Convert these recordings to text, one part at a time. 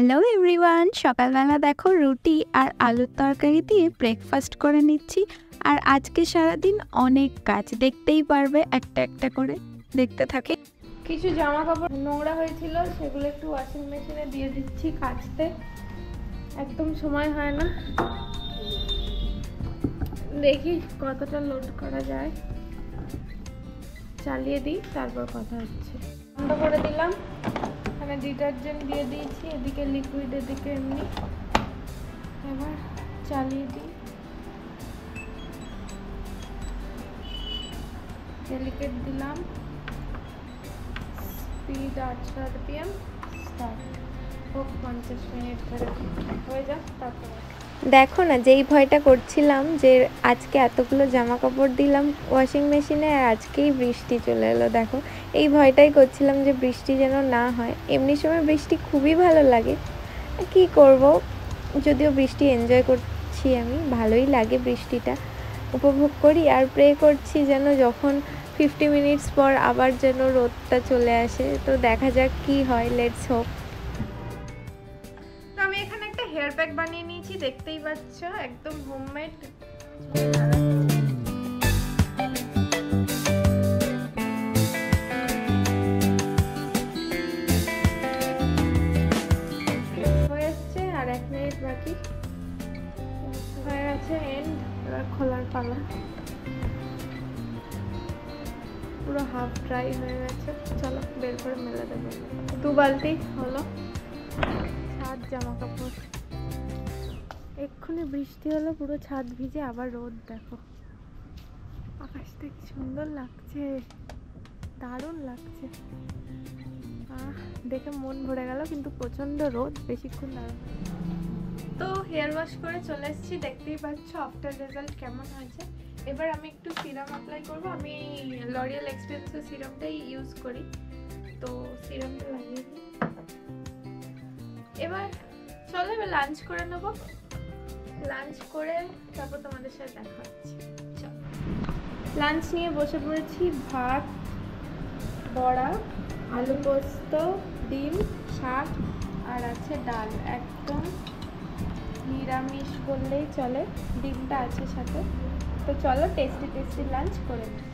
Hello everyone, সকালবেলা দেখো রুটি আর আলুর তরকারি দিয়ে ব্রেকফাস্ট করে নিচ্ছি। আর আজকে সারাদিন অনেক কাজ, দেখতেই পারবে একটা একটা করে, দেখতে থাকি। কিছু জামা কাপড় নোংরা হয়েছিল, সেগুলো একটু ওয়াশিং মেশিনে দিয়ে দিচ্ছি কাচতে। একদম সময় হয় না, দেখি কতটা লোড করা যায়, চালিয়ে দিই তারপর কথা হচ্ছে। বন্ধ করে দিলাম, এখানে ডিটারজেন্ট দিয়ে দিয়েছি, এদিকে লিকুইড, এদিকে এমনি। এবার চালিয়ে দিই, ডেলিকেট দিলাম, স্পিড 800 RPM, স্টার্ট হোক। 50 মিনিট ধরে হয়ে যাক, তারপর দেখো না, যেই ভয়টা করছিলাম যে আজকে এতগুলো জামা কাপড় দিলাম ওয়াশিং মেশিনে আর আজকেই বৃষ্টি চলে এলো। দেখো, এই ভয়টাই করছিলাম যে বৃষ্টি যেন না হয়। এমনি সময় বৃষ্টি খুবই ভালো লাগে, কি করব, যদিও বৃষ্টি এনজয় করছি আমি, ভালোই লাগে বৃষ্টিটা, উপভোগ করি। আর প্রে করছি যেন যখন 50 মিনিটস পর আবার যেন রোদটা চলে আসে। তো দেখা যাক কি হয়, লেটস হোপ। আমি এখানে একটা হেয়ার প্যাক বানিয়ে নিয়েছি, দেখতেই পাচ্ছ, একদম হোমমেড। হয়ে যাচ্ছে, আর 1 মিনিট বাকি হয়ে গেছে এন্ড। এবার খোলার পালা, পুরো হাফ ড্রাই হয়ে গেছে। চলো বের করে মেলে দেবো। 2 বালতি হলো, 7 জামা কাপড়। এক্ষুনি বৃষ্টি হলো, পুরো ছাদ ভিজে, আবার রোদ। দেখো আকাশটা কি সুন্দর লাগছে, দারুণ লাগছে। দেখে মন ভরে গেল, কিন্তু প্রচন্ড রোদ, বেশিক্ষণ দাঁড়ানো। তো হেয়ার ওয়াশ করে চলে এসেছি, দেখতেই পাচ্ছ আফটার রেজাল্ট কেমন হয়েছে। এবার আমি একটু সিরাম অ্যাপ্লাই করব। আমি লরিয়াল এক্সপেন্সিভ সিরামটাই ইউজ করি, তো সিরামটা লাগিয়ে দিই। এবার চলো এবার লাঞ্চ করে নেব। লাঞ্চ করে তারপর তোমাদের সাথে দেখা হচ্ছে। লাঞ্চ নিয়ে বসে পড়েছি। ভাত, বড়া, আলু পোস্ত, ডিম, শাক, আর আছে ডাল। একদম নিরামিষ বললেই চলে, ডিমটা আছে সাথে। তো চলো টেস্টি টেস্টি লাঞ্চ করে নিই।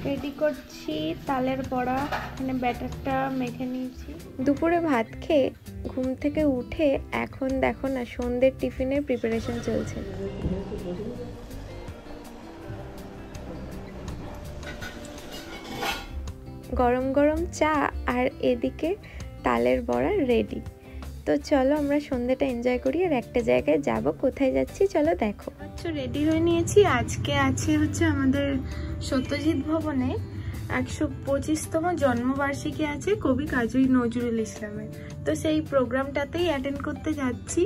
রেডি করছি তালের বড়া, এখানে ব্যাটারটা মেখে নিয়েছি। দুপুরে ভাত খেয়ে ঘুম থেকে উঠে এখন দেখো না, সন্ধ্যের টিফিনের প্রিপারেশন চলছে। গরম গরম চা আর এদিকে তালের বড়া রেডি। তো চলো আমরা সন্ধ্যাটা এনজয় করি, আর একটা জায়গায় যাব। কোথায় যাচ্ছি চলো দেখো। আচ্ছা, রেডি হয়ে নিয়েছি। আজকে আছে হচ্ছে আমাদের সত্যজিৎ ভবনে 125তম জন্মবার্ষিকী আছে কবি কাজী নজরুল ইসলামের। তো সেই প্রোগ্রামটাতেই অ্যাটেন্ড করতে যাচ্ছি।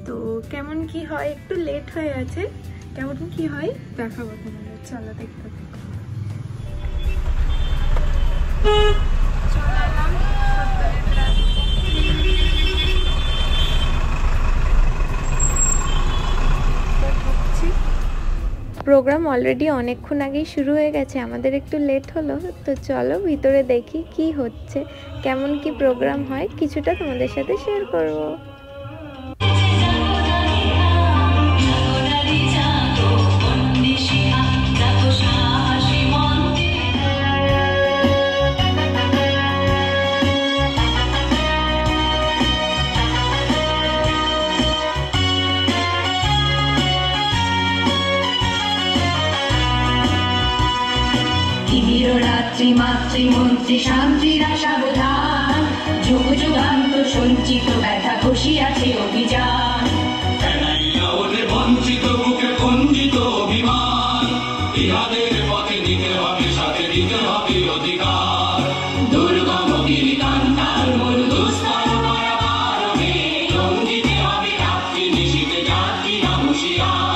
তো কেমন কি হয়, একটু লেট হয়ে আছে, কেমন কি হয় দেখাবো তোমাদের। চলো দেখতে থাকো। প্রোগ্রাম অলরেডি অনেকক্ষণ আগেই শুরু হয়ে গেছে, আমাদের একটু লেট হলো। তো চলো ভিতরে দেখি কি হচ্ছে, কেমন কি প্রোগ্রাম হয়, কিছুটা তোমাদের সাথে শেয়ার করব। মাতৃমন্ত্রী শান্তির আশাবধান, যুগ যুগান্ত সঞ্চিত ব্যথা ঘষিয়াছে অভিযান। বঞ্চিত বুকে খঞ্জিত অভিমান, ইহাদের পথে দিতে হবে, সাথে দিতে হবে অধিকার। দুর্গম গিরিকান্তার মরুদুস্তর পারাপারবে, লঙ্ঘিতে হবে রাত্রি নিশীতে যাত্রীরা হুঁশিয়ার।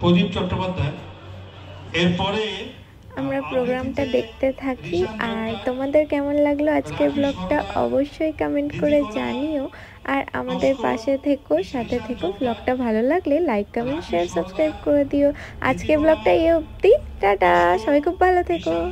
প্রদীপ চট্টোপাধ্যায়। এরপরে আমরা প্রোগ্রামটা দেখতে থাকি। আর তোমাদের কেমন লাগলো আজকের ব্লগটা অবশ্যই কমেন্ট করে জানিও। আর আমাদের পাশে থেকো, সাথে থেকো। ব্লগটা ভালো লাগলে লাইক, কমেন্ট, শেয়ার, সাবস্ক্রাইব করে দিও। আজকের ব্লগটা এই অবধি। টাটা, সবাই খুব ভালো থেকো।